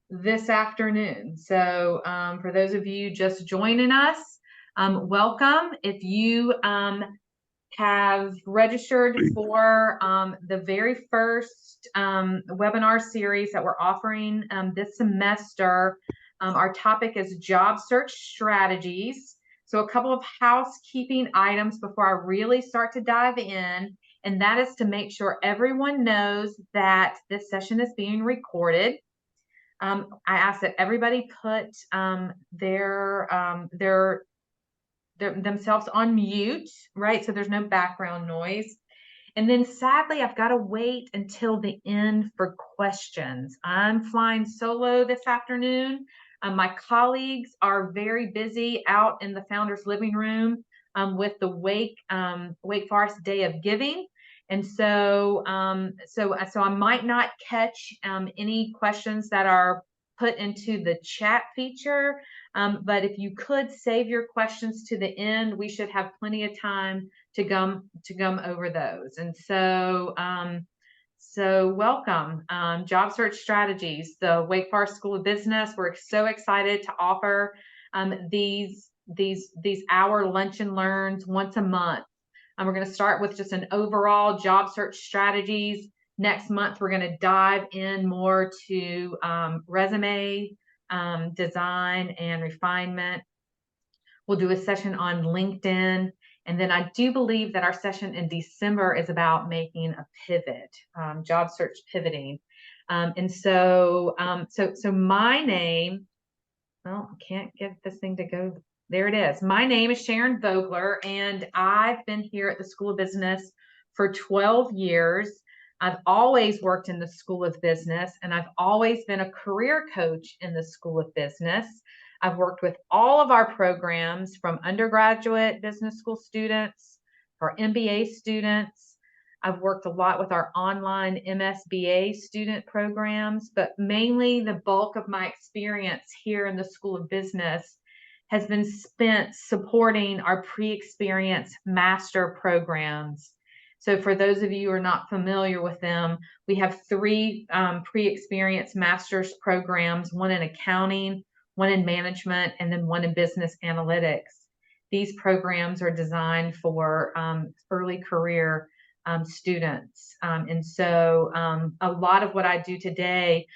this afternoon. So for those of you just joining us, welcome. If you have registered for the very first webinar series that we're offering this semester, our topic is job search strategies. So a couple of housekeeping items before I really start to dive in, and that is to make sure everyone knows that this session is being recorded. I ask that everybody put themselves on mute, right? So there's no background noise. And then sadly, I've got to wait until the end for questions. I'm flying solo this afternoon. My colleagues are very busy out in the founder's living room with the Wake Forest Day of Giving. And so I might not catch any questions that are put into the chat feature. But if you could save your questions to the end, we should have plenty of time to gum over those. And so welcome, Job Search Strategies, the Wake Forest School of Business. We're so excited to offer these hour lunch and learns once a month. We're going to start with just an overall job search strategies. Next month, we're going to dive in more to resume design and refinement. We'll do a session on LinkedIn. And then I do believe that our session in December is about making a pivot, job search pivoting. And so my name, well, I can't get this thing to go. There it is. My name is Sharon Vogler, and I've been here at the School of Business for 12 years. I've always worked in the School of Business, and I've always been a career coach in the School of Business. I've worked with all of our programs, from undergraduate business school students, for MBA students. I've worked a lot with our online MSBA student programs, but mainly the bulk of my experience here in the School of Business has been spent supporting our pre-experience master programs. So for those of you who are not familiar with them, we have three pre-experience master's programs, one in accounting, one in management, and then one in business analytics. These programs are designed for early career students. And so a lot of what I do today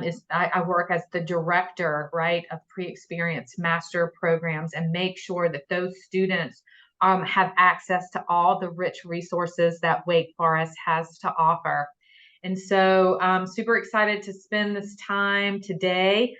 is I work as the director, right, of pre-experience master programs and make sure that those students have access to all the rich resources that Wake Forest has to offer. And so I'm super excited to spend this time today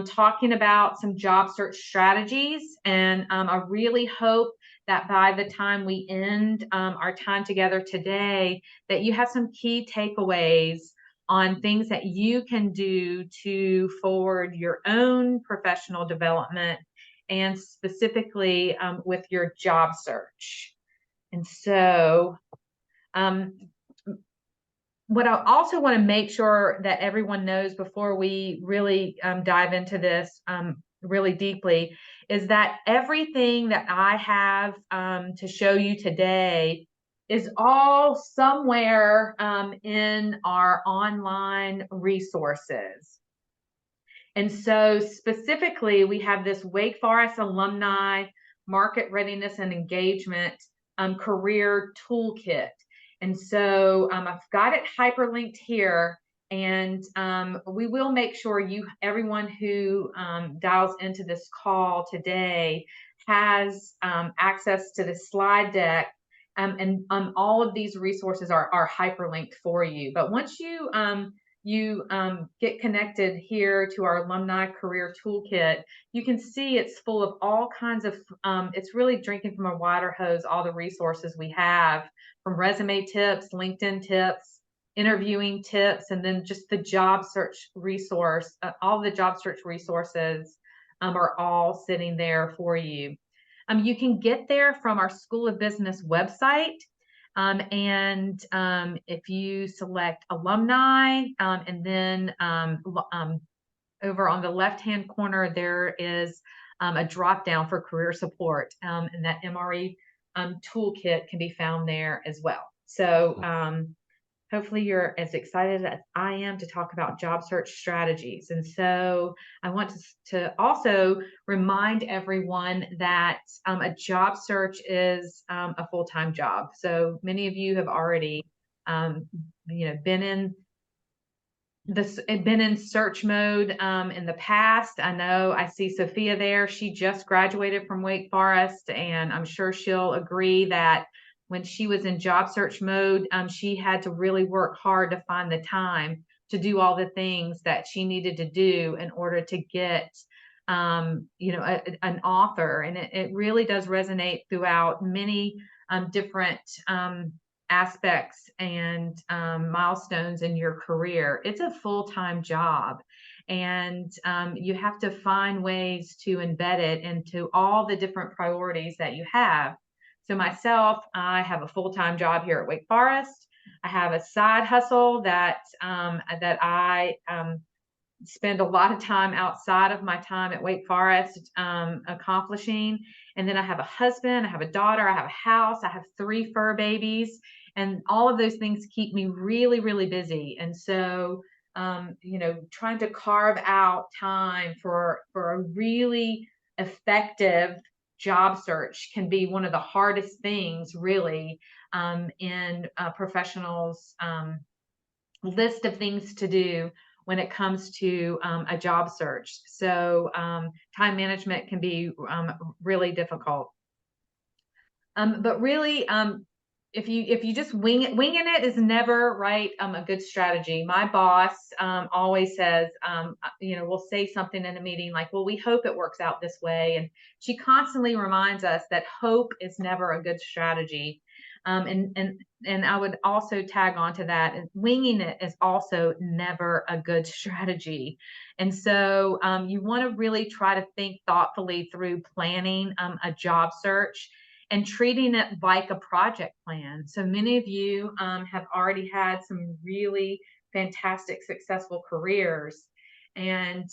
talking about some job search strategies. And I really hope that by the time we end our time together today, that you have some key takeaways on things that you can do to forward your own professional development, and specifically with your job search. And so what I also want to make sure that everyone knows before we really dive into this really deeply is that everything that I have to show you today is all somewhere in our online resources. And so specifically, we have this Wake Forest Alumni Market Readiness and Engagement Career Toolkit. And so I've got it hyperlinked here, and we will make sure everyone who dials into this call today has access to the slide deck, and all of these resources are hyperlinked for you. But once you get connected here to our Alumni Career Toolkit, you can see it's full of all kinds of, it's really drinking from a water hose, all the resources we have, from resume tips, LinkedIn tips, interviewing tips, and then just the job search resource. All the job search resources are all sitting there for you. You can get there from our School of Business website. And if you select alumni, and then over on the left-hand corner, there is a drop-down for career support, and that MRE toolkit can be found there as well. So hopefully you're as excited as I am to talk about job search strategies. And so I want to also remind everyone that a job search is a full-time job. So many of you have already, um, been in search mode in the past. I know I see Sophia there. She just graduated from Wake Forest, and I'm sure she'll agree that when she was in job search mode, she had to really work hard to find the time to do all the things that she needed to do in order to get an offer. And it really does resonate throughout many different aspects and milestones in your career. It's a full-time job, and you have to find ways to embed it into all the different priorities that you have. So myself, I have a full-time job here at Wake Forest. I have a side hustle that I spend a lot of time outside of my time at Wake Forest accomplishing. And then I have a husband, I have a daughter, I have a house, I have 3 fur babies, and all of those things keep me really, really busy. And so, trying to carve out time for a really effective job search can be one of the hardest things, really, in a professional's list of things to do when it comes to a job search. So time management can be really difficult. But really, if you just winging it is never right. A good strategy. My boss always says, we'll say something in a meeting like, "Well, we hope it works out this way," and she constantly reminds us that hope is never a good strategy. And I would also tag on to that, and winging it is also never a good strategy. And so you want to really try to think thoughtfully through planning a job search and treating it like a project plan. So many of you have already had some really fantastic, successful careers. And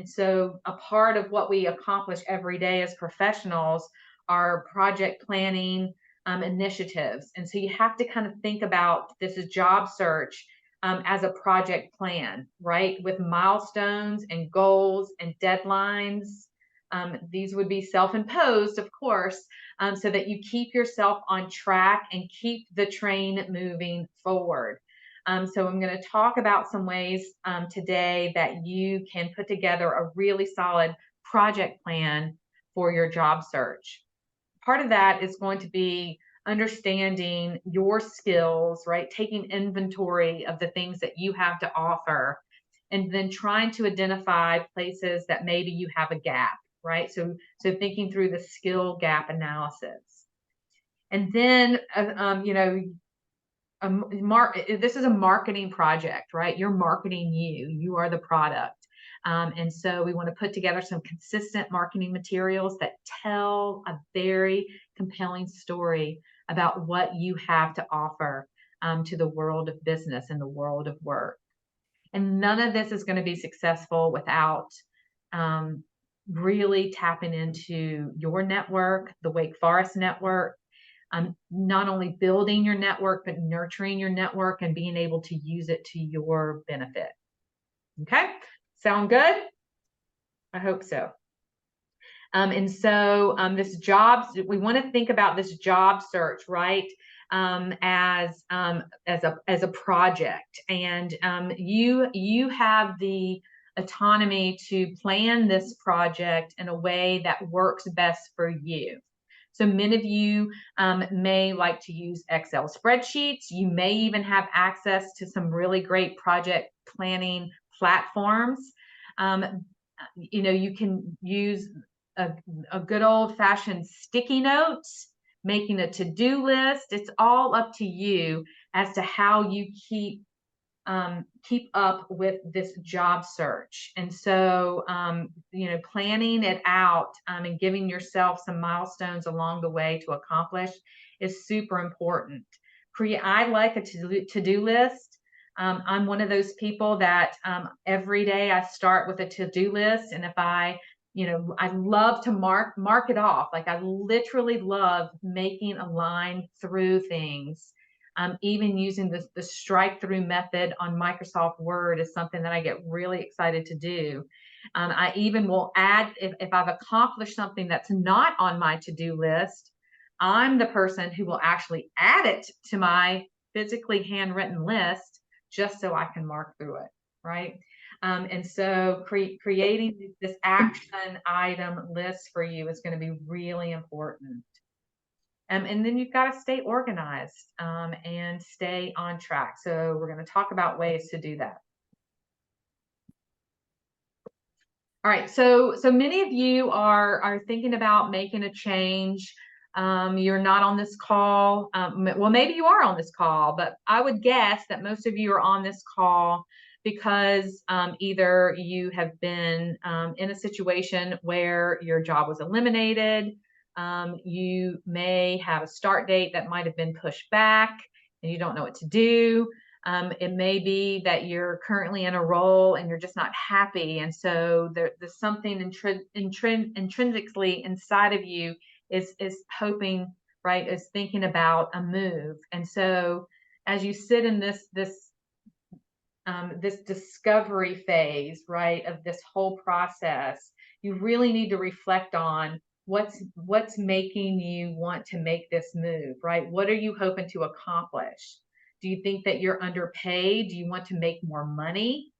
so a part of what we accomplish every day as professionals are project planning initiatives. And so you have to kind of think about this as job search as a project plan, right? With milestones and goals and deadlines. These would be self-imposed, of course, so that you keep yourself on track and keep the train moving forward. So I'm going to talk about some ways today that you can put together a really solid project plan for your job search. Part of that is going to be understanding your skills, right? Taking inventory of the things that you have to offer, and then trying to identify places that maybe you have a gap, right? So thinking through the skill gap analysis. And then, this is a marketing project, right? You're marketing you are the product. And so we want to put together some consistent marketing materials that tell a very compelling story about what you have to offer to the world of business and the world of work. And none of this is going to be successful without really tapping into your network, the Wake Forest network, not only building your network, but nurturing your network and being able to use it to your benefit. Okay, sound good? I hope so. And so we want to think about this job search, right? As a project, and you have the autonomy to plan this project in a way that works best for you. So many of you may like to use Excel spreadsheets. You may even have access to some really great project planning platforms. You can use a good old-fashioned sticky notes, making a to-do list. It's all up to you as to how you keep up with this job search. And so, planning it out and giving yourself some milestones along the way to accomplish is super important. I like a to-do list. I'm one of those people that every day I start with a to-do list. And if I love to mark it off. Like I literally love making a line through things Even using the strike through method on Microsoft Word is something that I get really excited to do. I even will add, if I've accomplished something that's not on my to-do list, I'm the person who will actually add it to my physically handwritten list just so I can mark through it, right? And so creating this action item list for you is going to be really important. And then you've got to stay organized and stay on track. So we're going to talk about ways to do that. All right, so many of you are thinking about making a change. You're not on this call. Well, maybe you are on this call, but I would guess that most of you are on this call because either you have been in a situation where your job was eliminated. You may have a start date that might have been pushed back and you don't know what to do. It may be that you're currently in a role and you're just not happy. And so there's something intrinsically inside of you is hoping, right, is thinking about a move. And so as you sit in this discovery phase, right, of this whole process, you really need to reflect on what's making you want to make this move, right? What are you hoping to accomplish? Do you think that you're underpaid? Do you want to make more money?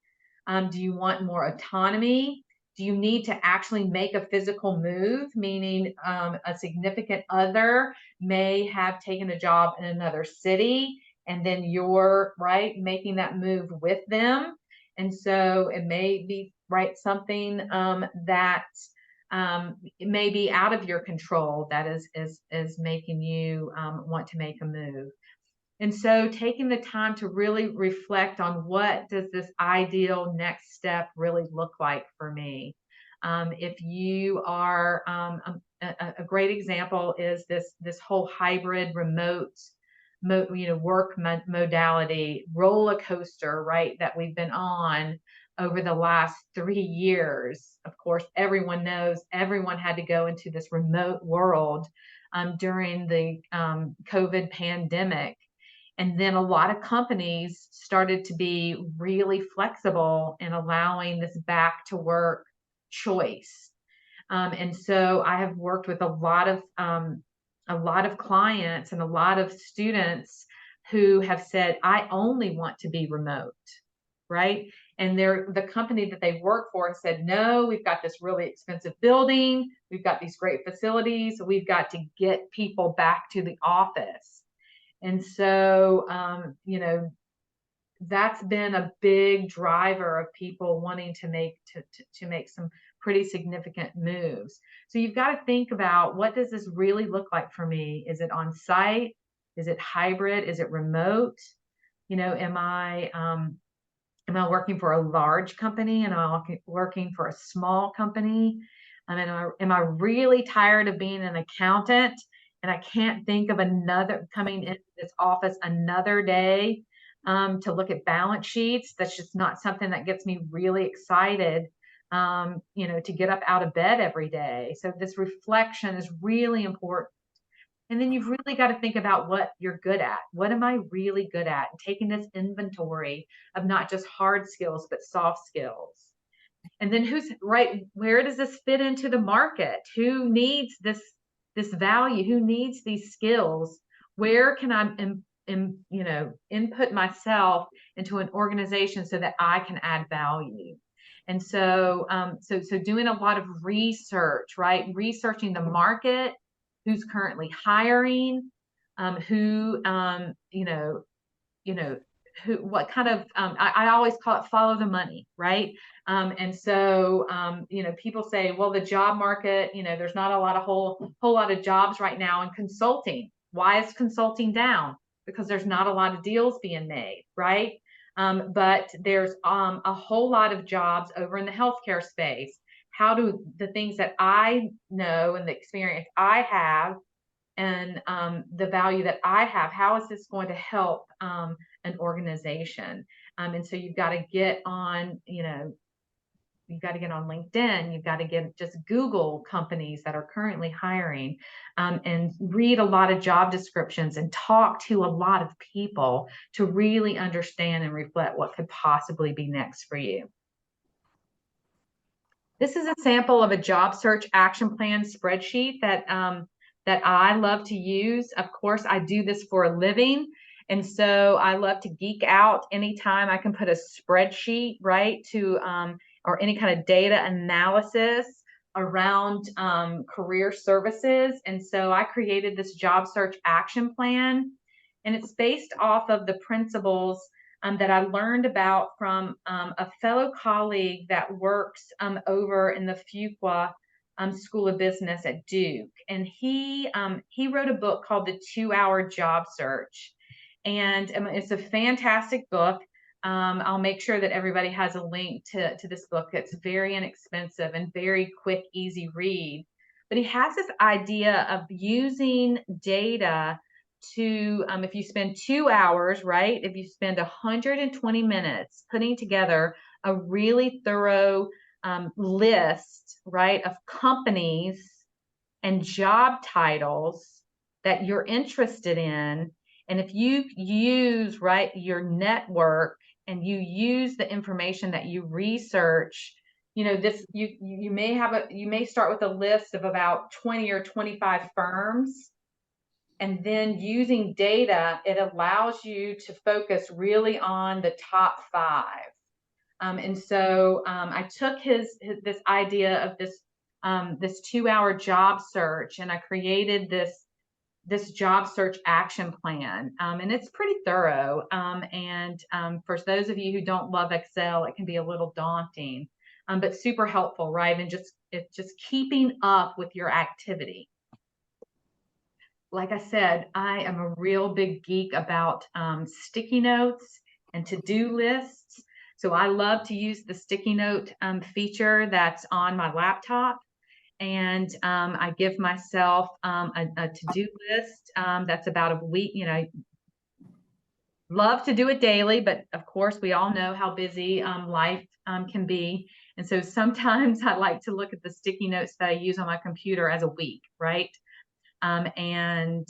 Do you want more autonomy? Do you need to actually make a physical move, meaning a significant other may have taken a job in another city and then you're, right, making that move with them? And so it may be, right, something that it may be out of your control that is making you want to make a move. And so taking the time to really reflect on what does this ideal next step really look like for me. If you are, a great example is this whole hybrid remote work modality roller coaster, right, that we've been on over the last 3 years. Of course, everyone knows everyone had to go into this remote world during the COVID pandemic. And then a lot of companies started to be really flexible in allowing this back to work choice. And so I have worked with a lot of clients and a lot of students who have said, I only want to be remote, right? And the company that they work for said, no, we've got this really expensive building. We've got these great facilities. We've got to get people back to the office. And so, that's been a big driver of people wanting to make some pretty significant moves. So you've got to think about, what does this really look like for me? Is it on site? Is it hybrid? Is it remote? Am I working for a large company? Am I working for a small company? Am I really tired of being an accountant and I can't think of another coming into this office another day to look at balance sheets? That's just not something that gets me really excited, to get up out of bed every day. So this reflection is really important. And then you've really got to think about what you're good at. What am I really good at? And taking this inventory of not just hard skills, but soft skills. And then where does this fit into the market? Who needs this value? Who needs these skills? Where can I input myself into an organization so that I can add value? And so so doing a lot of research, right? Researching the market, who's currently hiring, who what kind of I always call it follow the money, right? And so people say, well, the job market, there's not a whole lot of jobs right now in consulting. Why is consulting down? Because there's not a lot of deals being made, right? But there's a whole lot of jobs over in the healthcare space. How do the things that I know and the experience I have and the value that I have, how is this going to help an organization? And so you've got to get on, you've got to get on LinkedIn. You've got to just Google companies that are currently hiring, and read a lot of job descriptions and talk to a lot of people to really understand and reflect what could possibly be next for you. This is a sample of a job search action plan spreadsheet that I love to use. Of course, I do this for a living. And so I love to geek out anytime I can put a spreadsheet, right, to or any kind of data analysis around career services. And so I created this job search action plan, and it's based off of the principles that I learned about from a fellow colleague that works over in the Fuqua School of Business at Duke. And he wrote a book called The 2-Hour Job Search. And it's a fantastic book. I'll make sure that everybody has a link to this book. It's very inexpensive and very quick, easy read. But he has this idea of using data to, if you spend 2 hours, right? If you spend 120 minutes putting together a really thorough list, right, of companies and job titles that you're interested in, and if you use, right, your network and you use the information that you research, you know, this, you may start with a list of about 20 or 25 firms. And then using data, it allows you to focus really on the top 5. And so I took this idea of this 2-hour job search, and I created this job search action plan. And it's pretty thorough. And for those of you who don't love Excel, it can be a little daunting, but super helpful, right? And it's just keeping up with your activity. Like I said, I am a real big geek about sticky notes and to-do lists. So I love to use the sticky note feature that's on my laptop. And I give myself a to-do list that's about a week. You know, love to do it daily, but of course we all know how busy life can be. And so sometimes I like to look at the sticky notes that I use on my computer as a week, right? And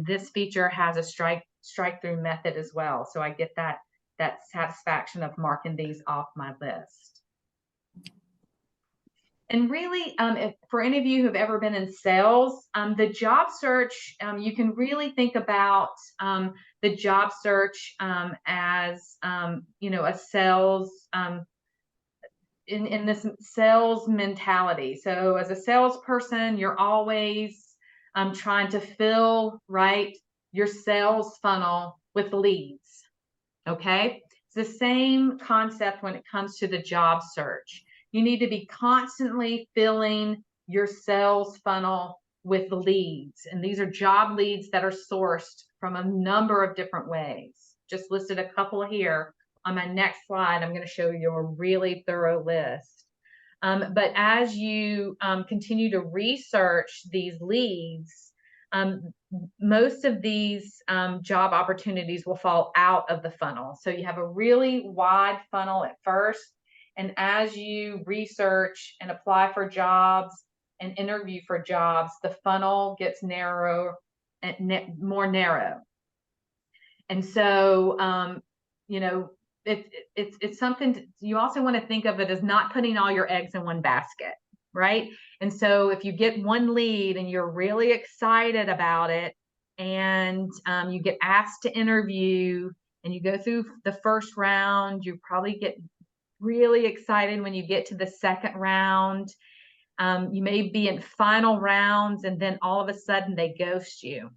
this feature has a strike through method as well. So I get that satisfaction of marking these off my list. And really, for any of you who've ever been in sales, the job search, you can really think about the job search as, you know, a sales, in this sales mentality. So as a salesperson, you're always trying to fill, right, your sales funnel with leads. Okay, it's the same concept when it comes to the job search. You need to be constantly filling your sales funnel with leads, and these are job leads that are sourced from a number of different ways. Just listed a couple here. On my next slide, I'm going to show you a really thorough list. But as you continue to research these leads, most of these job opportunities will fall out of the funnel. So you have a really wide funnel at first, and as you research and apply for jobs and interview for jobs, the funnel gets narrow and more narrow. And so, you know, it's something you also want to think of it as not putting all your eggs in one basket, right? And so if you get one lead and you're really excited about it, and you get asked to interview and you go through the first round, you probably get really excited when you get to the second round. You may be in final rounds, and then all of a sudden they ghost you.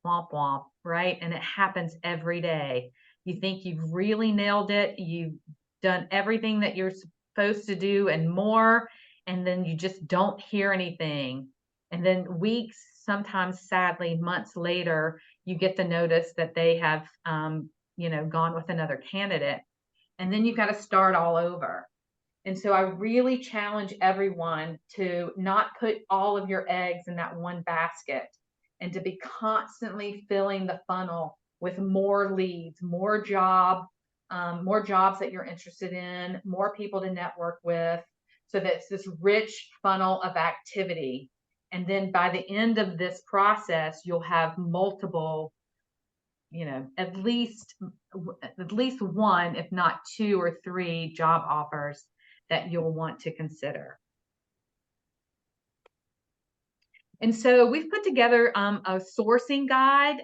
Womp womp, right? And it happens every day. You think you've really nailed it. You've done everything that you're supposed to do and more, and then you just don't hear anything. And then weeks, sometimes sadly months later, you get the notice that they have, you know, gone with another candidate. And then you've got to start all over. And so I really challenge everyone to not put all of your eggs in that one basket, and to be constantly filling the funnel with more leads, more job more jobs that you're interested in, more people to network with. So that's this rich funnel of activity. And then by the end of this process, you'll have multiple, at least one, if not 2 or 3 job offers that you'll want to consider. And so we've put together a sourcing guide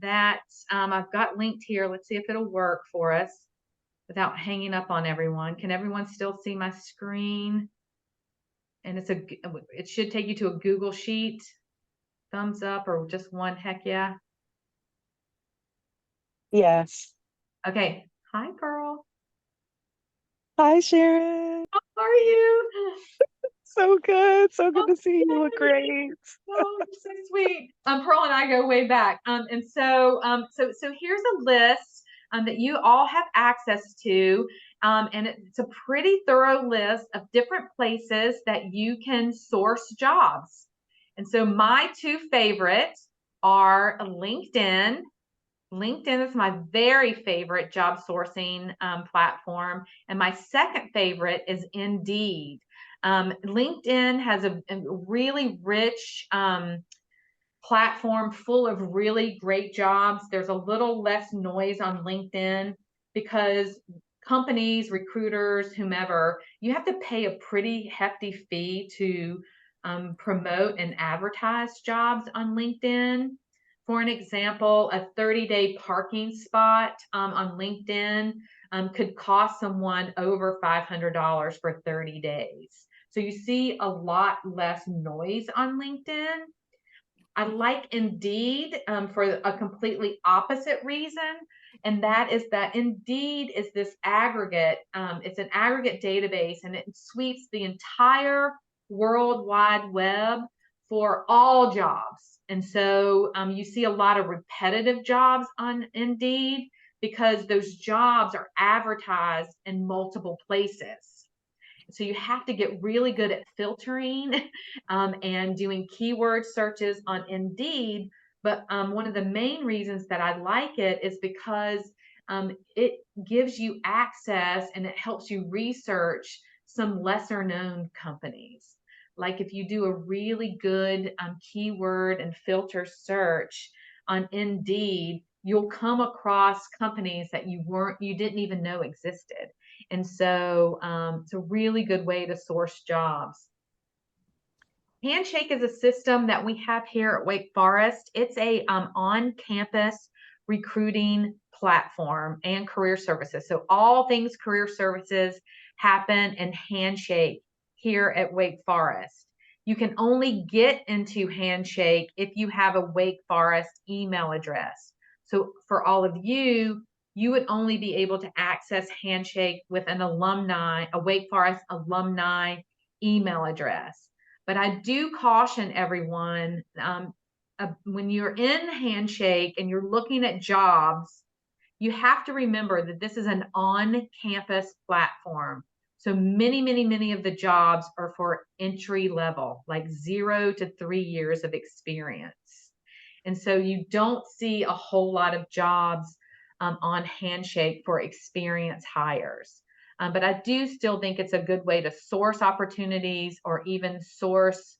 that I've got linked here. Let's see if it'll work for us without hanging up on everyone. Can everyone still see my screen? And it should take you to a Google Sheet. Thumbs up or just one heck yeah. Yes. Okay. Hi, Pearl. Hi, Sharon. How are you? So good. So good to see you. You look great. Oh, you're so sweet. Pearl and I go way back. And so here's a list that you all have access to. And it's a pretty thorough list of different places that you can source jobs. And so my 2 favorites are LinkedIn. LinkedIn is my very favorite job sourcing platform. And my second favorite is Indeed. LinkedIn has a really rich platform full of really great jobs. There's a little less noise on LinkedIn because companies, recruiters, whomever, you have to pay a pretty hefty fee to promote and advertise jobs on LinkedIn. For an example, a 30-day parking spot on LinkedIn could cost someone over $500 for 30 days. So you see a lot less noise on LinkedIn. I like Indeed for a completely opposite reason, and that is that Indeed is this aggregate. It's an aggregate database, and it sweeps the entire World Wide Web for all jobs. And so you see a lot of repetitive jobs on Indeed because those jobs are advertised in multiple places. So you have to get really good at filtering and doing keyword searches on Indeed. But one of the main reasons that I like it is because it gives you access and it helps you research some lesser known companies. Like if you do a really good keyword and filter search on Indeed, you'll come across companies that you didn't even know existed. And so it's a really good way to source jobs. Handshake is a system that we have here at Wake Forest. It's a on-campus recruiting platform and career services. So all things career services happen in Handshake here at Wake Forest. You can only get into Handshake if you have a Wake Forest email address. So for all of you, you would only be able to access Handshake with a Wake Forest alumni email address. But I do caution everyone, when you're in Handshake and you're looking at jobs, you have to remember that this is an on-campus platform. So many of the jobs are for entry level, like 0 to 3 years of experience. And so you don't see a whole lot of jobs on Handshake for experienced hires. But I do still think it's a good way to source opportunities or even source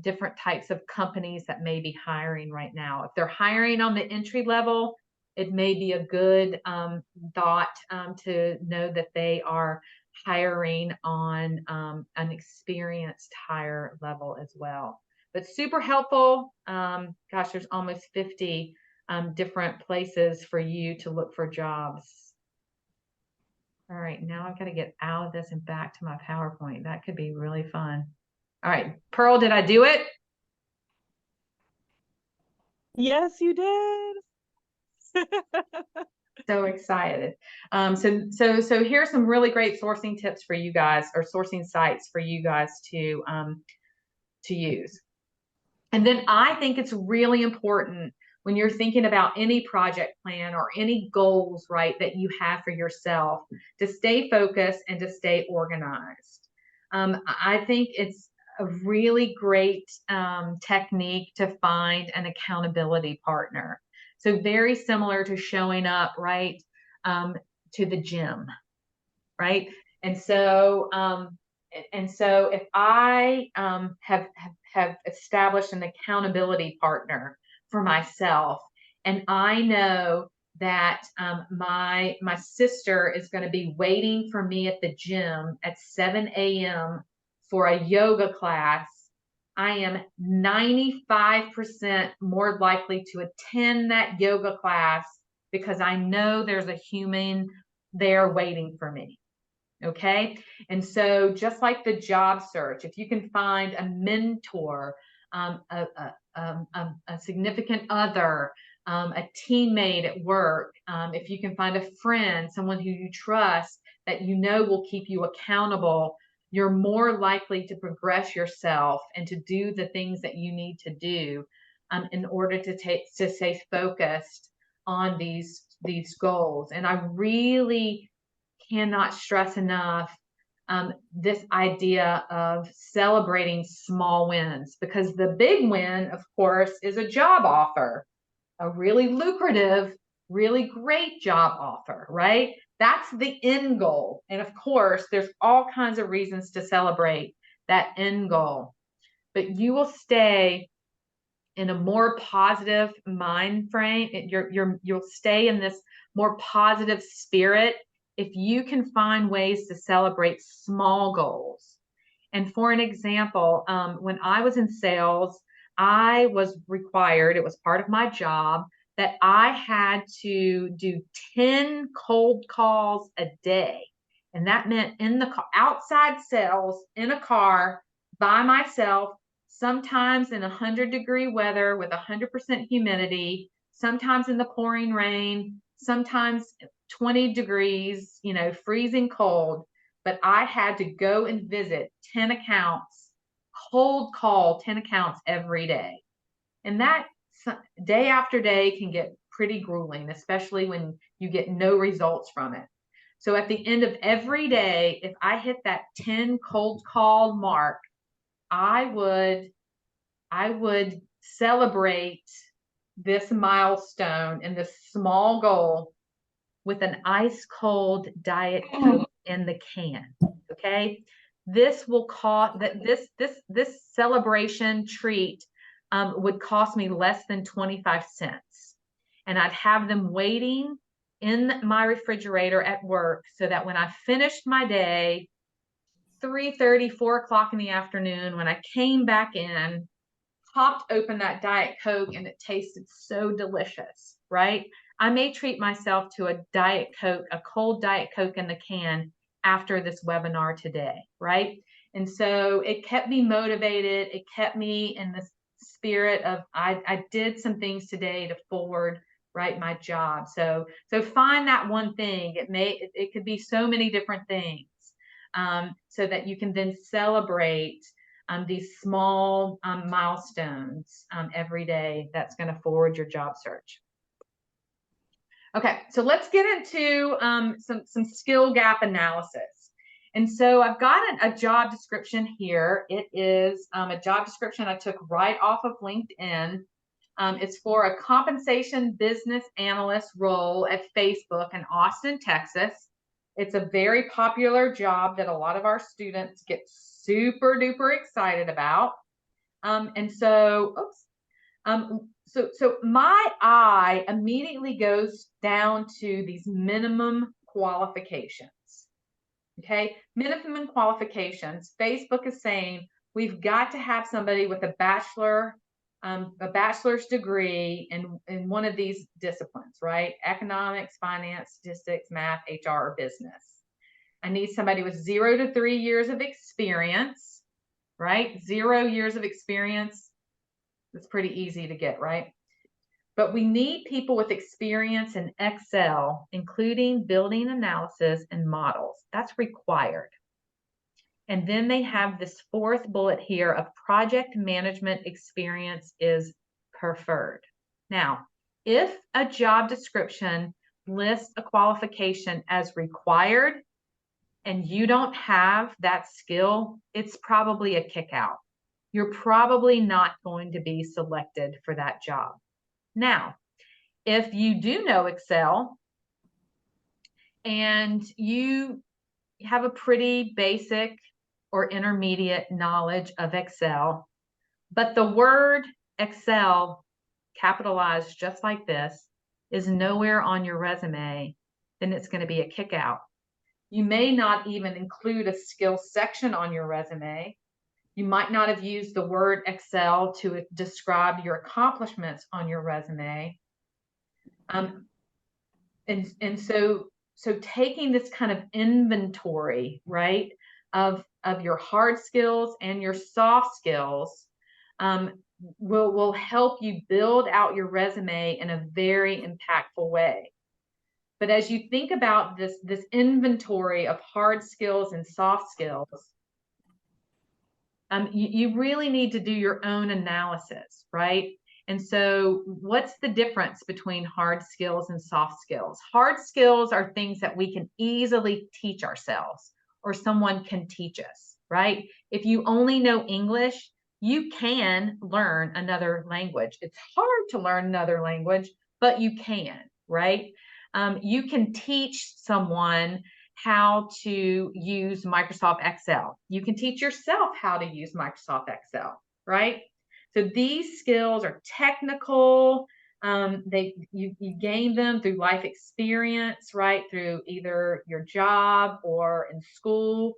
different types of companies that may be hiring right now. If they're hiring on the entry level, it may be a good thought to know that they are hiring on an experienced hire level as well. But super helpful. Gosh, there's almost 50 different places for you to look for jobs. All right, now I've got to get out of this and back to my PowerPoint. That could be really fun. All right, Pearl, did I do it? Yes, you did. So excited. So here's some really great sourcing tips for you guys, or sourcing sites for you guys to use. And then I think it's really important when you're thinking about any project plan or any goals, right, that you have for yourself, to stay focused and to stay organized. I think it's a really great technique to find an accountability partner. So very similar to showing up, right? to the gym, right? And so if I have established an accountability partner for myself, and I know that my sister is going to be waiting for me at the gym at 7 a.m. for a yoga class, I am 95% more likely to attend that yoga class because I know there's a human there waiting for me. Okay. And so just like the job search, if you can find a mentor, a significant other, a teammate at work, if you can find a friend, someone who you trust that you know will keep you accountable, you're more likely to progress yourself and to do the things that you need to do in order to stay focused on these goals. And I really cannot stress enough this idea of celebrating small wins, because the big win, of course, is a job offer, a really lucrative, really great job offer, right? That's the end goal. And of course, there's all kinds of reasons to celebrate that end goal, but you will stay in a more positive mind frame. You'll stay in this more positive spirit if you can find ways to celebrate small goals. And for an example, when I was in sales, I was required, it was part of my job, that I had to do 10 cold calls a day. And that meant in the outside sales in a car by myself, sometimes in 100-degree weather with 100% humidity, sometimes in the pouring rain, sometimes 20 degrees, freezing cold. But I had to go and visit 10 accounts, cold call 10 accounts every day. And that day after day can get pretty grueling, especially when you get no results from it. So at the end of every day, if I hit that 10 cold call mark, I would celebrate this milestone and this small goal with an ice cold Diet Coke in the can. Okay, this will cost that this celebration treat would cost me less than 25 cents, and I'd have them waiting in my refrigerator at work, so that when I finished my day, 3:30, 4 o'clock in the afternoon, when I came back in, popped open that Diet Coke, and it tasted so delicious, right? I may treat myself to a Diet Coke, a cold Diet Coke in the can after this webinar today, right? And so it kept me motivated. It kept me in the spirit of, I did some things today to forward, right, my job. So find that one thing. It could be so many different things, so that you can then celebrate these small milestones every day. That's going to forward your job search. Okay, so let's get into some skill gap analysis. And so I've got a job description here. It is a job description I took right off of LinkedIn. It's for a compensation business analyst role at Facebook in Austin, Texas. It's a very popular job that a lot of our students get super duper excited about. So my eye immediately goes down to these minimum qualifications. Okay, minimum qualifications. Facebook is saying we've got to have somebody with a bachelor's degree in one of these disciplines, right? Economics, finance, statistics, math, HR, or business. I need somebody with 0 to 3 years of experience, right? 0 years of experience. It's pretty easy to get, right? But we need people with experience in Excel, including building analysis and models. That's required. And then they have this fourth bullet here of project management experience is preferred. Now, if a job description lists a qualification as required and you don't have that skill, it's probably a kick out. You're probably not going to be selected for that job. Now, if you do know Excel and you have a pretty basic or intermediate knowledge of Excel, but the word Excel, capitalized just like this, is nowhere on your resume, then it's going to be a kick out. You may not even include a skills section on your resume. You might not have used the word Excel to describe your accomplishments on your resume. And so taking this kind of inventory, right, of your hard skills and your soft skills will help you build out your resume in a very impactful way. But as you think about this inventory of hard skills and soft skills, you really need to do your own analysis, right? And so what's the difference between hard skills and soft skills? Hard skills are things that we can easily teach ourselves, or someone can teach us, right? If you only know English, you can learn another language. It's hard to learn another language, but you can, right? You can teach someone how to use Microsoft Excel. You can teach yourself how to use Microsoft Excel, right? So these skills are technical. You gain them through life experience, right? Through either your job or in school.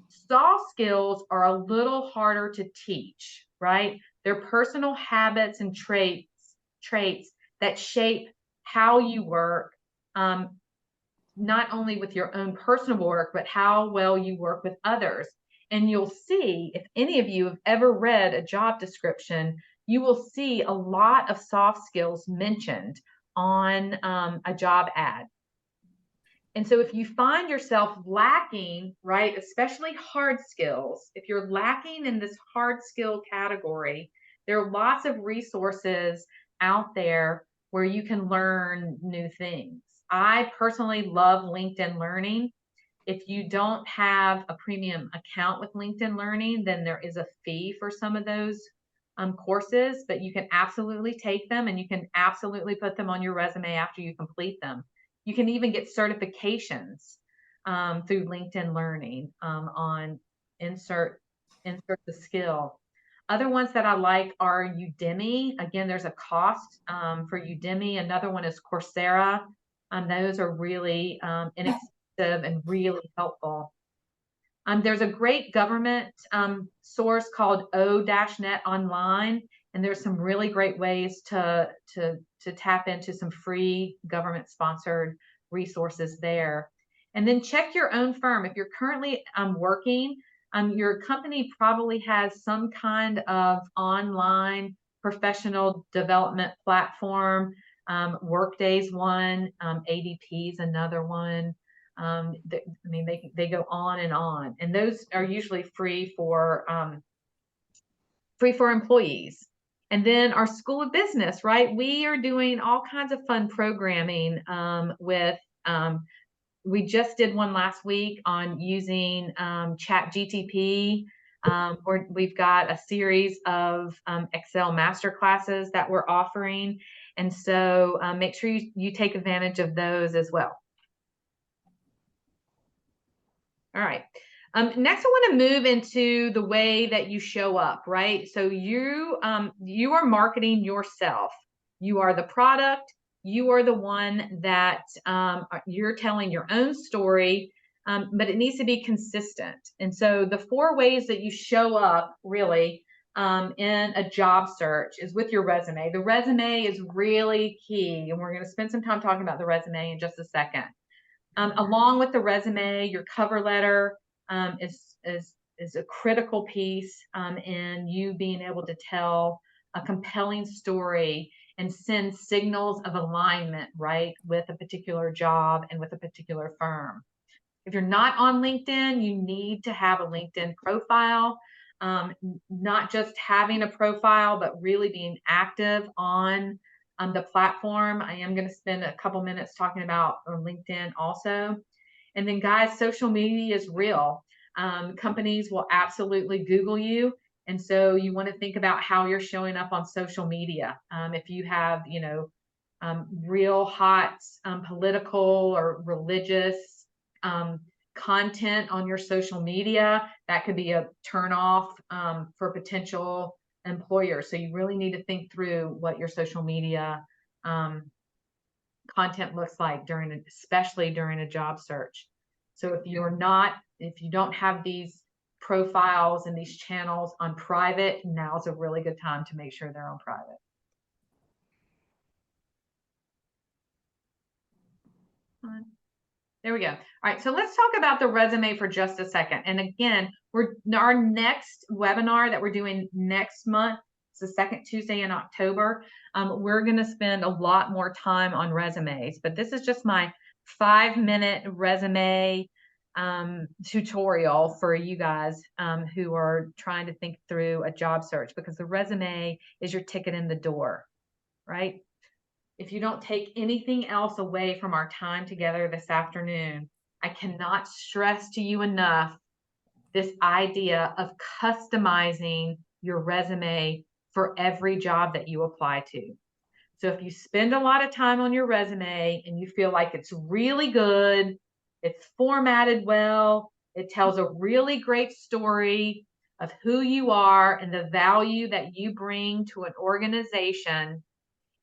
Soft skills are a little harder to teach, right? They're personal habits and traits that shape how you work, not only with your own personal work, but how well you work with others. And you'll see, if any of you have ever read a job description, you will see a lot of soft skills mentioned on a job ad. And so if you find yourself lacking, right, especially hard skills, if you're lacking in this hard skill category, there are lots of resources out there where you can learn new things. I personally love LinkedIn Learning. If you don't have a premium account with LinkedIn Learning, then there is a fee for some of those courses, but you can absolutely take them and you can absolutely put them on your resume after you complete them. You can even get certifications through LinkedIn Learning on insert the skill. Other ones that I like are Udemy. Again, there's a cost for Udemy. Another one is Coursera. Those are really inexpensive and really helpful. There's a great government source called O-Net Online, and there's some really great ways to tap into some free government-sponsored resources there. And then check your own firm. If you're currently working, your company probably has some kind of online professional development platform. Workday's one, ADP's another one. They go on, and those are usually free for employees. And then our School of Business, right? We are doing all kinds of fun programming with. We just did one last week on using ChatGTP. Or we've got a series of Excel masterclasses that we're offering, and so make sure you take advantage of those as well. All right. Next, I want to move into the way that you show up, right? So you are marketing yourself. You are the product. You are the one that you're telling your own story, but it needs to be consistent. And so the 4 ways that you show up really in a job search is with your resume. The resume is really key, and we're going to spend some time talking about the resume in just a second. Along with the resume, your cover letter is a critical piece in you being able to tell a compelling story and send signals of alignment, right, with a particular job and with a particular firm. If you're not on LinkedIn, you need to have a LinkedIn profile. Not just having a profile, but really being active on the platform. I am going to spend a couple minutes talking about LinkedIn also. And then guys, social media is real. Companies will absolutely Google you. And so you want to think about how you're showing up on social media. If you have, real hot political or religious content on your social media. That could be a turnoff for potential employers. So you really need to think through what your social media content looks like especially during a job search. So if you don't have these profiles and these channels on private, now's a really good time to make sure they're on private. There we go. All right, so let's talk about the resume for just a second. And again, our next webinar that we're doing next month, it's the second Tuesday in October. We're going to spend a lot more time on resumes, but this is just my 5-minute resume tutorial for you guys who are trying to think through a job search, because the resume is your ticket in the door, right? If you don't take anything else away from our time together this afternoon, I cannot stress to you enough this idea of customizing your resume for every job that you apply to. So if you spend a lot of time on your resume and you feel like it's really good, it's formatted well, it tells a really great story of who you are and the value that you bring to an organization,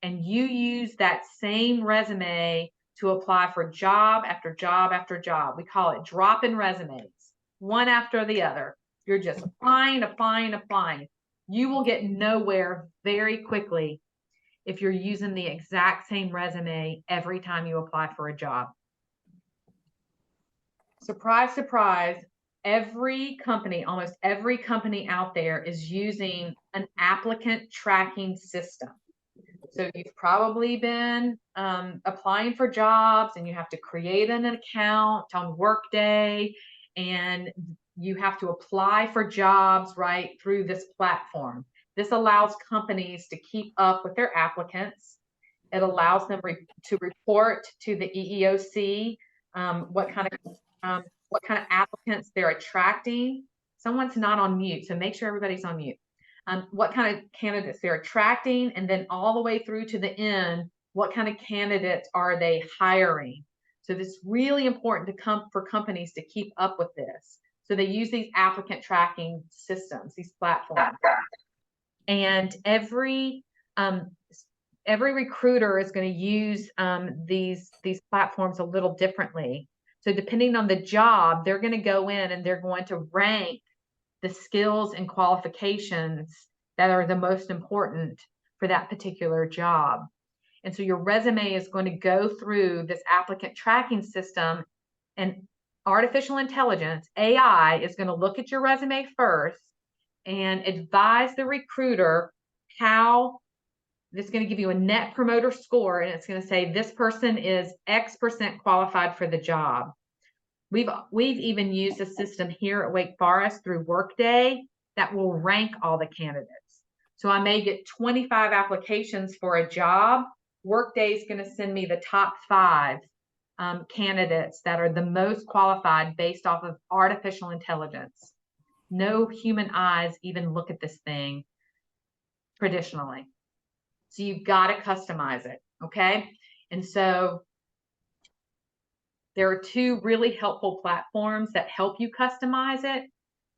and you use that same resume to apply for job after job after job. We call it drop-in resumes, one after the other. You're just applying. You will get nowhere very quickly if you're using the exact same resume every time you apply for a job. Surprise, surprise, almost every company out there is using an applicant tracking system. So you've probably been applying for jobs, and you have to create an account on Workday, and you have to apply for jobs right through this platform. This allows companies to keep up with their applicants. It allows them to report to the EEOC what kind of applicants they're attracting. Someone's not on mute, so make sure everybody's on mute. What kind of candidates they're attracting, and then all the way through to the end, what kind of candidates are they hiring? So this is really important for companies to keep up with this. So they use these applicant tracking systems, these platforms, and every recruiter is going to use these platforms a little differently. So depending on the job, they're going to go in and they're going to rank the skills and qualifications that are the most important for that particular job. And so your resume is going to go through this applicant tracking system, and artificial intelligence, AI, is going to look at your resume first and advise the recruiter how it's going to give you a net promoter score, and it's going to say this person is X% qualified for the job. We've even used a system here at Wake Forest through Workday that will rank all the candidates. So I may get 25 applications for a job. Workday is going to send me the top 5 candidates that are the most qualified based off of artificial intelligence. No human eyes even look at this thing traditionally. So you've got to customize it, okay? And so there are 2 really helpful platforms that help you customize it.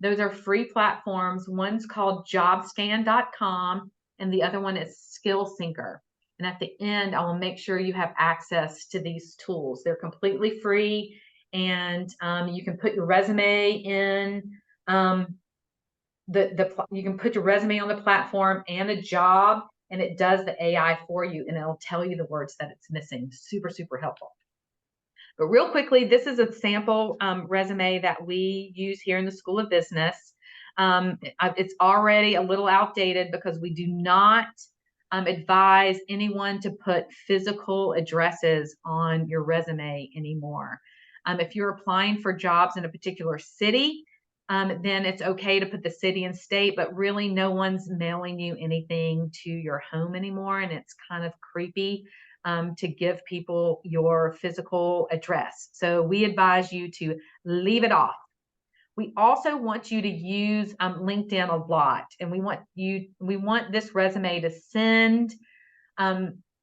Those are free platforms. One's called jobscan.com, and the other one is SkillSyncer. And at the end, I will make sure you have access to these tools. They're completely free, and you can put your resume in you can put your resume on the platform and a job, and it does the AI for you, and it'll tell you the words that it's missing. Super, super helpful. But real quickly, this is a sample resume that we use here in the School of Business. It's already a little outdated because we do not advise anyone to put physical addresses on your resume anymore. If you're applying for jobs in a particular city, then it's okay to put the city and state, but really no one's mailing you anything to your home anymore, and it's kind of creepy to give people your physical address. So we advise you to leave it off. We also want you to use LinkedIn a lot, and we want this resume to send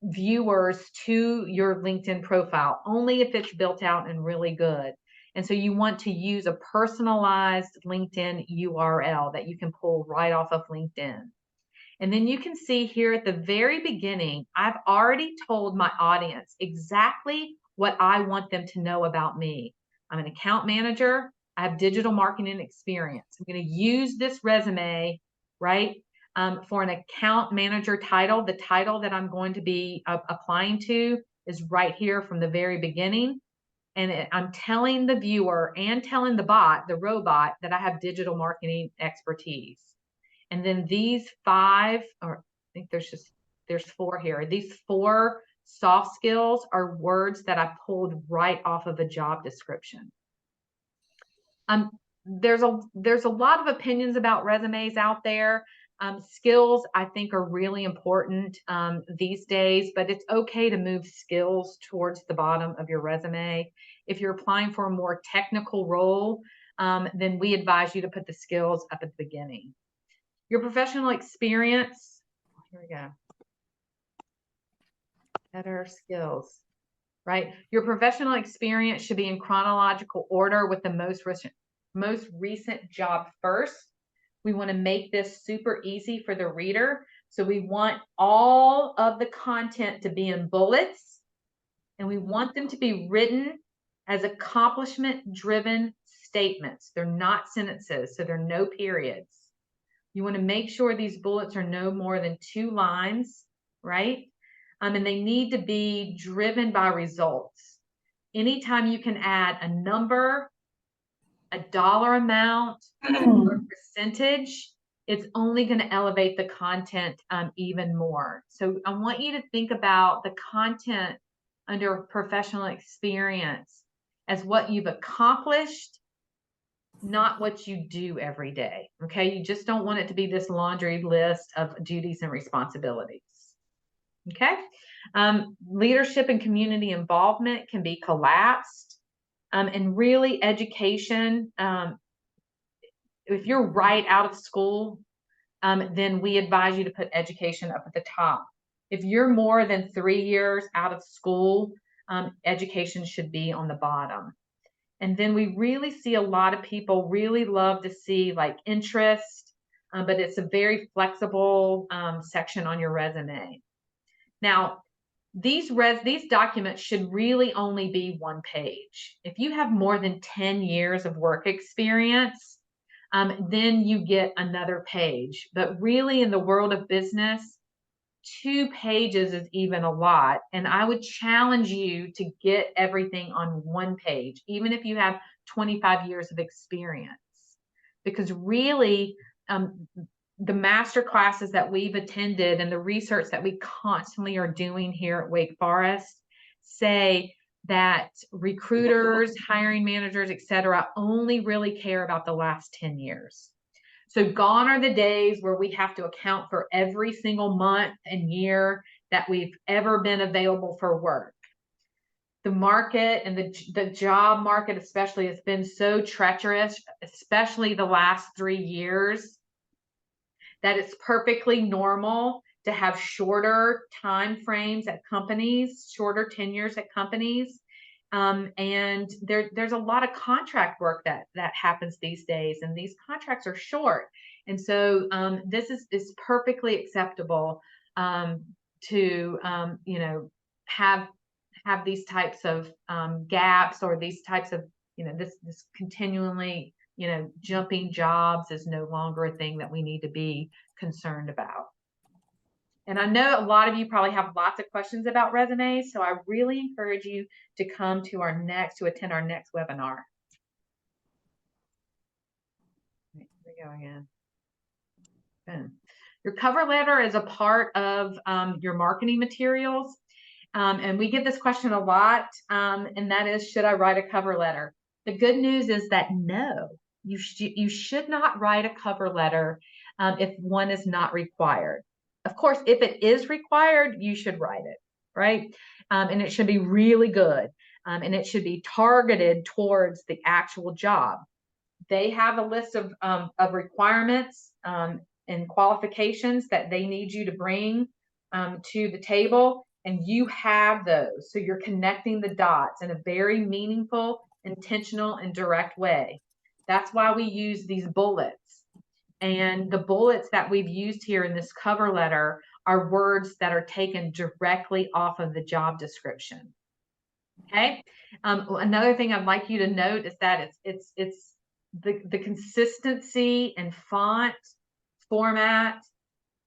viewers to your LinkedIn profile, only if it's built out and really good. And so you want to use a personalized LinkedIn URL that you can pull right off of LinkedIn. And then you can see here at the very beginning, I've already told my audience exactly what I want them to know about me. I'm an account manager. I have digital marketing experience. I'm going to use this resume, right, for an account manager title. The title that I'm going to be applying to is right here from the very beginning. And I'm telling the viewer and telling the bot, the robot, that I have digital marketing expertise. And then these 5, or I think there's 4 here. These 4 soft skills are words that I pulled right off of a job description. There's a lot of opinions about resumes out there. Skills, I think, are really important these days, but it's okay to move skills towards the bottom of your resume. If you're applying for a more technical role, then we advise you to put the skills up at the beginning. Your professional experience, here we go. Better skills, right? Your professional experience should be in chronological order with the most recent job first. We want to make this super easy for the reader. So we want all of the content to be in bullets, and we want them to be written as accomplishment-driven statements. They're not sentences, so there are no periods. You want to make sure these bullets are no more than 2 lines, right? And they need to be driven by results. Anytime you can add a number, a dollar amount, or a percentage, it's only going to elevate the content even more. So I want you to think about the content under professional experience as what you've accomplished, not what you do every day. Okay. You just don't want it to be this laundry list of duties and responsibilities. Okay. Leadership and community involvement can be collapsed. And really education, if you're right out of school, then we advise you to put education up at the top. If you're more than 3 years out of school, education should be on the bottom. And then we really see a lot of people really love to see like interest, but it's a very flexible section on your resume. Now, these documents should really only be 1 page. If you have more than 10 years of work experience, then you get another page. But really in the world of business, 2 pages is even a lot. And I would challenge you to get everything on 1 page, even if you have 25 years of experience. Because really, the master classes that we've attended and the research that we constantly are doing here at Wake Forest say that recruiters, hiring managers, et cetera, only really care about the last 10 years. So gone are the days where we have to account for every single month and year that we've ever been available for work. The market and the job market especially has been so treacherous, especially the last 3 years, that it's perfectly normal to have shorter time frames at companies, shorter tenures at companies. And there's a lot of contract work that happens these days, and these contracts are short. And so this is perfectly acceptable to have these types of gaps, or these types of this continually jumping jobs is no longer a thing that we need to be concerned about. And I know a lot of you probably have lots of questions about resumes, so I really encourage you to come to attend our next webinar. Here we go again. Boom. Your cover letter is a part of your marketing materials. And we get this question a lot, and that is, should I write a cover letter? The good news is that no, you should not write a cover letter if one is not required. Of course, if it is required, you should write it, right? And it should be really good. And it should be targeted towards the actual job. They have a list of requirements and qualifications that they need you to bring to the table. And you have those. So you're connecting the dots in a very meaningful, intentional, and direct way. That's why we use these bullets. And the bullets that we've used here in this cover letter are words that are taken directly off of the job description. Okay. Another thing I'd like you to note is that it's the consistency and font format,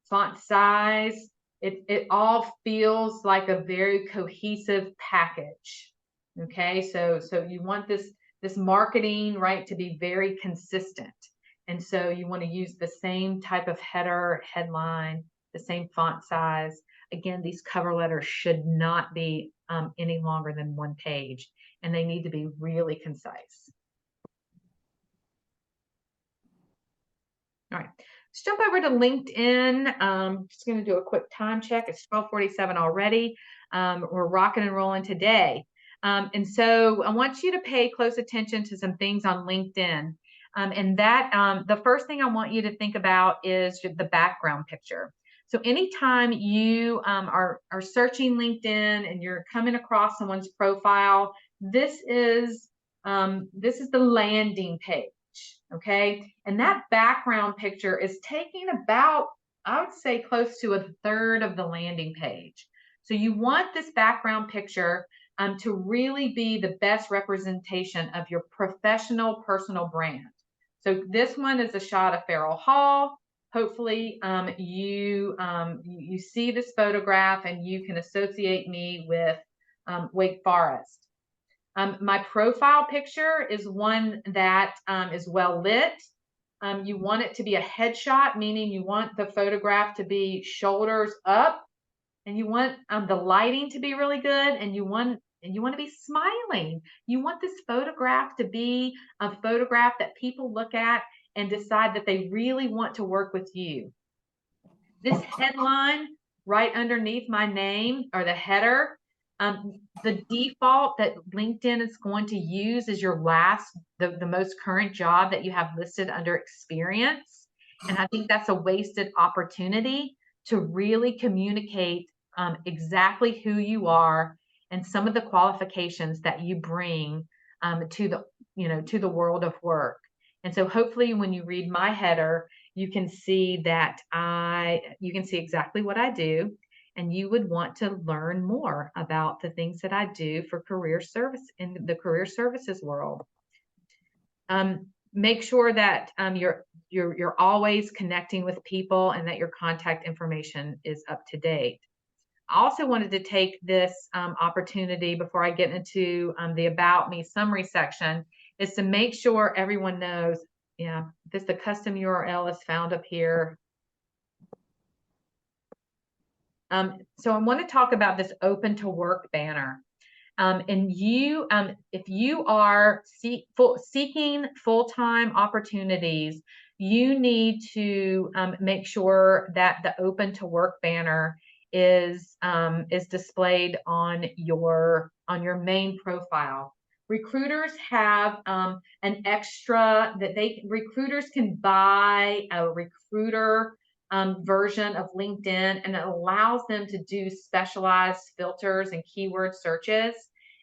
font size. It all feels like a very cohesive package. Okay, so you want this marketing, right, to be very consistent. And so you want to use the same type of header, headline, the same font size. Again, these cover letters should not be any longer than 1 page, and they need to be really concise. All right, let's jump over to LinkedIn. Just going to do a quick time check. It's 12:47 already. We're rocking and rolling today. And so I want you to pay close attention to some things on LinkedIn. And that the first thing I want you to think about is the background picture. So anytime you are searching LinkedIn and you're coming across someone's profile, this is the landing page. Okay, and that background picture is taking about, I would say, close to 1/3 of the landing page. So you want this background picture to really be the best representation of your professional personal brand. So this one is a shot of Farrell Hall. Hopefully you see this photograph and you can associate me with Wake Forest. My profile picture is one that is well lit. You want it to be a headshot, meaning you want the photograph to be shoulders up, and you want the lighting to be really good, and you want to be smiling. You want this photograph to be a photograph that people look at and decide that they really want to work with you. This headline right underneath my name, or the header, the default that LinkedIn is going to use is your the most current job that you have listed under experience. And I think that's a wasted opportunity to really communicate exactly who you are and some of the qualifications that you bring to the world of work. And so hopefully when you read my header, you can see that you can see exactly what I do, and you would want to learn more about the things that I do for career service in the career services world. Make sure that you're always connecting with people and that your contact information is up to date. I also wanted to take this opportunity before I get into the About Me summary section is to make sure everyone knows, yeah, the custom URL is found up here. So I want to talk about this open to work banner. And if you are seeking full-time opportunities, you need to make sure that the open to work banner is displayed on your main profile. Recruiters have an extra that recruiters can buy a recruiter version of LinkedIn, and it allows them to do specialized filters and keyword searches.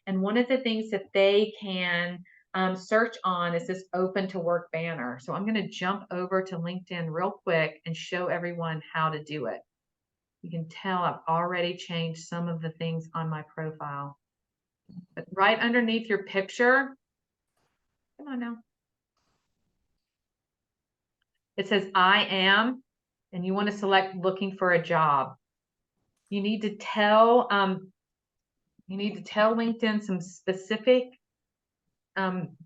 And one of the things that they can search on is this open to work banner. So I'm going to jump over to LinkedIn real quick and show everyone how to do it. You can tell I've already changed some of the things on my profile. But right underneath your picture, come on now, it says I am, and you want to select looking for a job. You need to tell LinkedIn some specific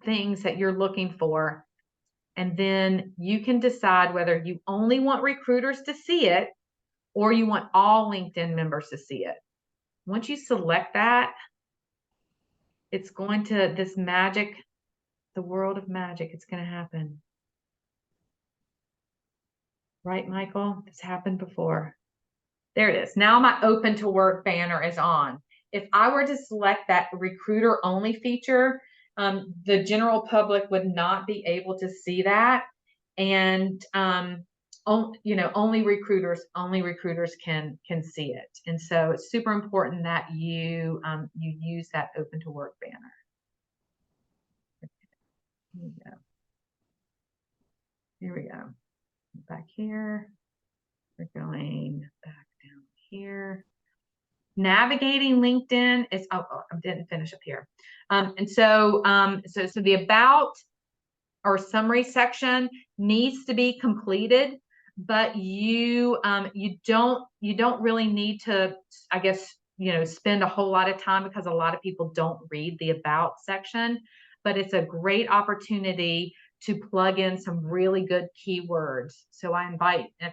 things that you're looking for, and then you can decide whether you only want recruiters to see it or you want all LinkedIn members to see it. Once you select that, it's going to this magic, the world of magic. It's going to happen. Right, Michael? This happened before. There it is. Now my open to work banner is on. If I were to select that recruiter only feature, the general public would not be able to see that. And only recruiters can see it. And so it's super important that you use that open to work banner. Here we go. Here we go. Back here. We're going back down here. Navigating LinkedIn is, I didn't finish up here. And so the about or summary section needs to be completed, but you don't really need to, I guess, spend a whole lot of time, because a lot of people don't read the about section, but it's a great opportunity to plug in some really good keywords. So at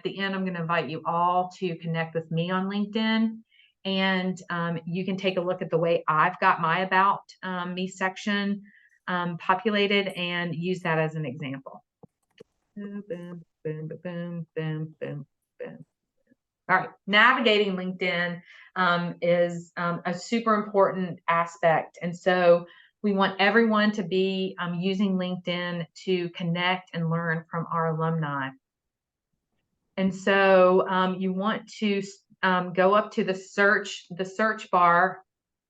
the end, I'm going to invite you all to connect with me on LinkedIn. And you can take a look at the way I've got my about me section populated and use that as an example. Boom, boom, boom, boom, boom, boom, boom. All right, navigating LinkedIn is a super important aspect. And so we want everyone to be using LinkedIn to connect and learn from our alumni. And so you want to go up to the search bar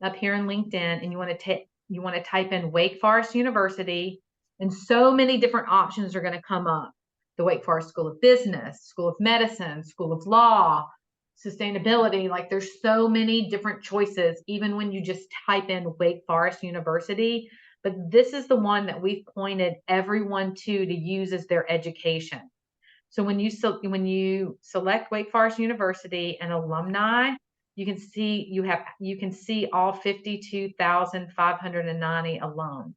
up here in LinkedIn, and you want to type in Wake Forest University, and so many different options are going to come up. The Wake Forest School of Business, School of Medicine, School of Law, sustainability. Like, there's so many different choices, even when you just type in Wake Forest University. But this is the one that we've pointed everyone to use as their education. So when you select Wake Forest University and alumni, you can see all 52,590 alums.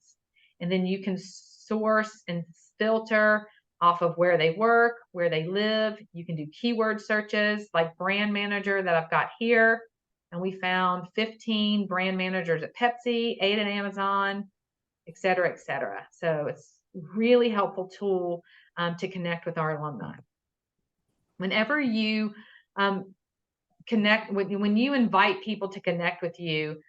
And then you can source and filter off of where they work, where they live. You can do keyword searches like brand manager that I've got here. And we found 15 brand managers at Pepsi, 8 at Amazon, et cetera, et cetera. So it's a really helpful tool to connect with our alumni. Whenever you when you invite people to connect with you,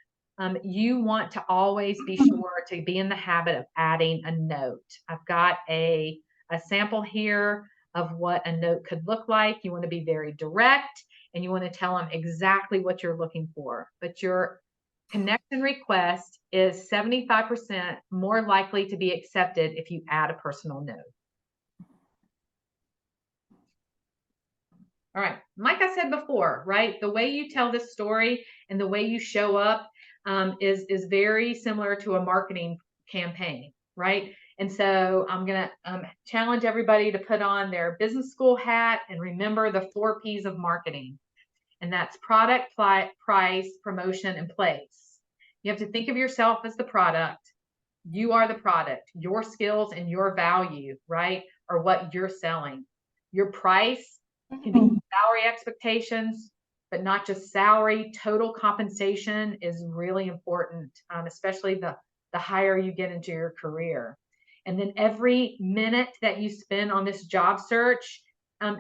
you want to always be sure to be in the habit of adding a note. I've got a sample here of what a note could look like. You want to be very direct, and you want to tell them exactly what you're looking for. But your connection request is 75% more likely to be accepted if you add a personal note. All right, like I said before, right? The way you tell this story and the way you show up is very similar to a marketing campaign, right? And so I'm going to challenge everybody to put on their business school hat and remember the 4 P's of marketing. And that's product, price, promotion, and place. You have to think of yourself as the product. You are the product. Your skills and your value, right, are what you're selling. Your price can be salary expectations, but not just salary. Total compensation is really important, especially the higher you get into your career. And then every minute that you spend on this job search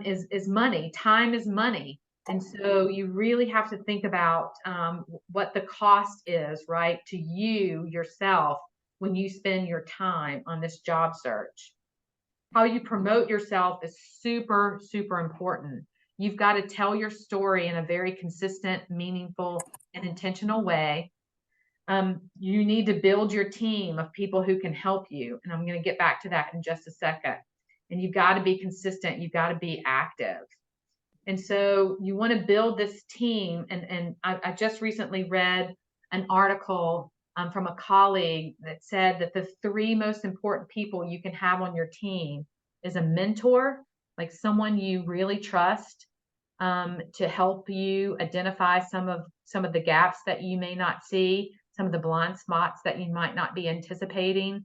is money. Time is money. And so you really have to think about what the cost is, right, to you yourself when you spend your time on this job search. How you promote yourself is super, super important. You've got to tell your story in a very consistent, meaningful, and intentional way. You need to build your team of people who can help you. And I'm going to get back to that in just a second. And you've got to be consistent. You've got to be active. And so you want to build this team. And I just recently read an article from a colleague that said that the 3 most important people you can have on your team is a mentor, like someone you really trust, to help you identify some of the gaps that you may not see, some of the blind spots that you might not be anticipating.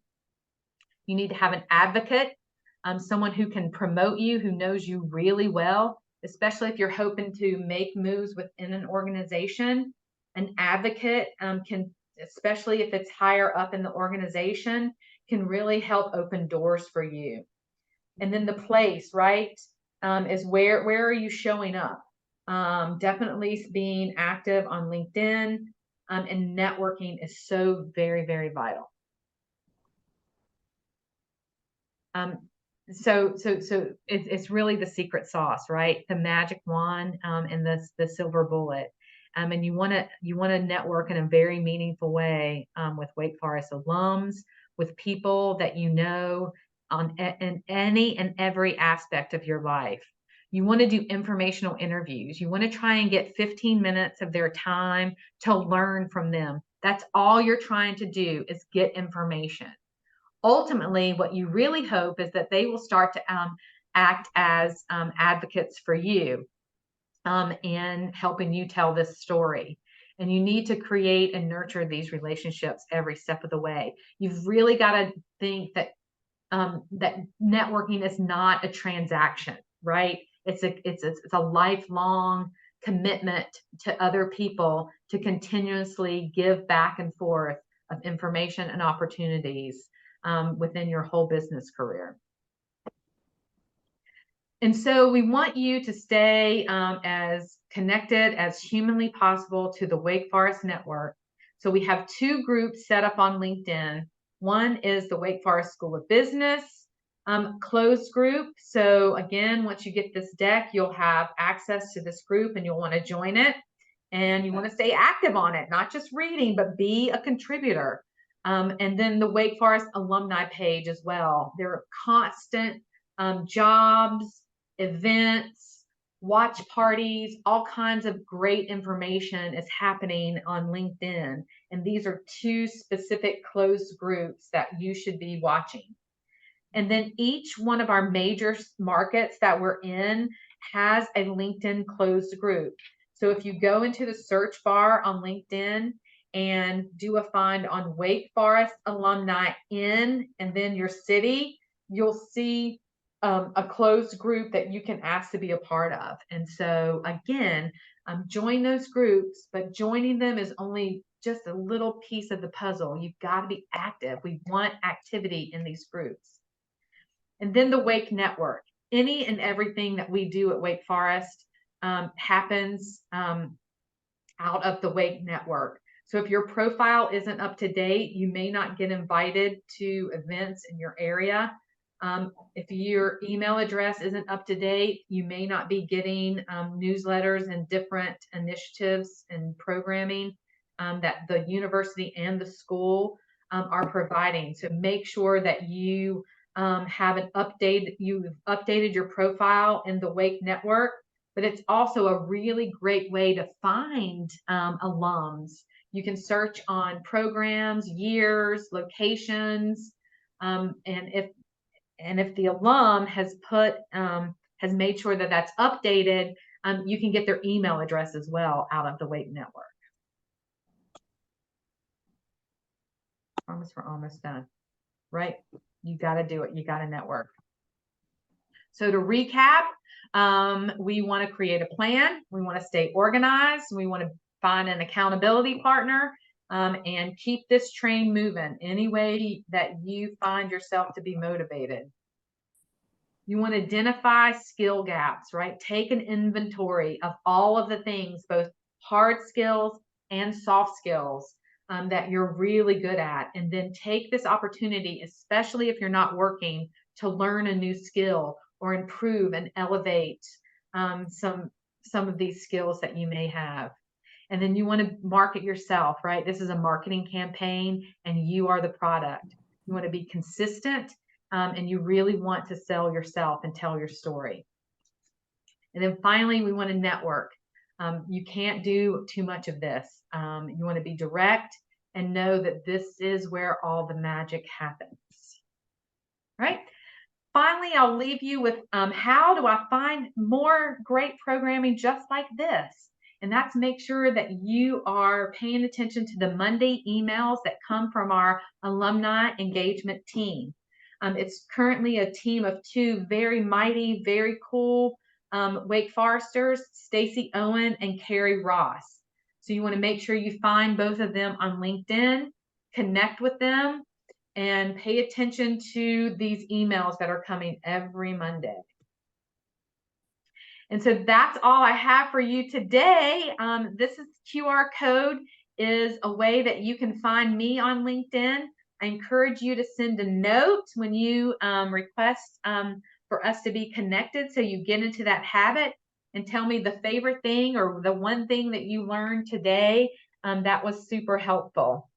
You need to have an advocate, someone who can promote you, who knows you really well, especially if you're hoping to make moves within an organization. An advocate can, especially if it's higher up in the organization, can really help open doors for you. And then the place, right, is where are you showing up? Definitely being active on LinkedIn, and networking is so very, very vital. So it's really the secret sauce, right? The magic wand, and the silver bullet. And you want to network in a very meaningful way, with Wake Forest alums, with people that you know in any and every aspect of your life. You want to do informational interviews. You want to try and get 15 minutes of their time to learn from them. That's all you're trying to do, is get information. Ultimately, what you really hope is that they will start to act as advocates for you, in helping you tell this story. And you need to create and nurture these relationships every step of the way. You've really got to think that that networking is not a transaction, right? It's a lifelong commitment to other people to continuously give back and forth of information and opportunities, within your whole business career. And so we want you to stay as connected as humanly possible to the Wake Forest Network. So we have 2 groups set up on LinkedIn. One is the Wake Forest School of Business closed group. So again, once you get this deck, you'll have access to this group and you'll want to join it. And you want to stay active on it, not just reading, but be a contributor. And then the Wake Forest alumni page as well. There are constant jobs, events, watch parties, all kinds of great information is happening on LinkedIn. And these are 2 specific closed groups that you should be watching. And then each one of our major markets that we're in has a LinkedIn closed group. So if you go into the search bar on LinkedIn and do a find on Wake Forest alumni and then your city, you'll see a closed group that you can ask to be a part of. And so again, join those groups, but joining them is only just a little piece of the puzzle. You've got to be active. We want activity in these groups. And then the Wake Network. Any and everything that we do at Wake Forest happens out of the Wake Network. So if your profile isn't up to date, you may not get invited to events in your area. If your email address isn't up to date, you may not be getting newsletters and different initiatives and programming that the university and the school are providing. So make sure that you you've updated your profile in the Wake Network, but it's also a really great way to find alums. You can search on programs, years, locations, and if the alum has made sure that that's updated, you can get their email address as well out of the Wake Network. Promise we're almost done, right? You got to do it. You got to network. So to recap, we want to create a plan. We want to stay organized. We want to find an accountability partner, and keep this train moving any way that you find yourself to be motivated. You want to identify skill gaps, right? Take an inventory of all of the things, both hard skills and soft skills, that you're really good at. And then take this opportunity, especially if you're not working, to learn a new skill or improve and elevate some of these skills that you may have. And then you want to market yourself, right? This is a marketing campaign and you are the product. You want to be consistent, and you really want to sell yourself and tell your story. And then finally, we want to network. You can't do too much of this. You want to be direct and know that this is where all the magic happens. Right? Finally, I'll leave you with how do I find more great programming just like this? And that's make sure that you are paying attention to the Monday emails that come from our alumni engagement team. It's currently a team of 2 very mighty, very cool Wake Foresters, Stacy Owen and Carrie Ross. So you want to make sure you find both of them on LinkedIn, connect with them, and pay attention to these emails that are coming every Monday. And so that's all I have for you today. This is QR code is a way that you can find me on LinkedIn. I encourage you to send a note when you request for us to be connected, so you get into that habit, and tell me the favorite thing or the one thing that you learned today that was super helpful.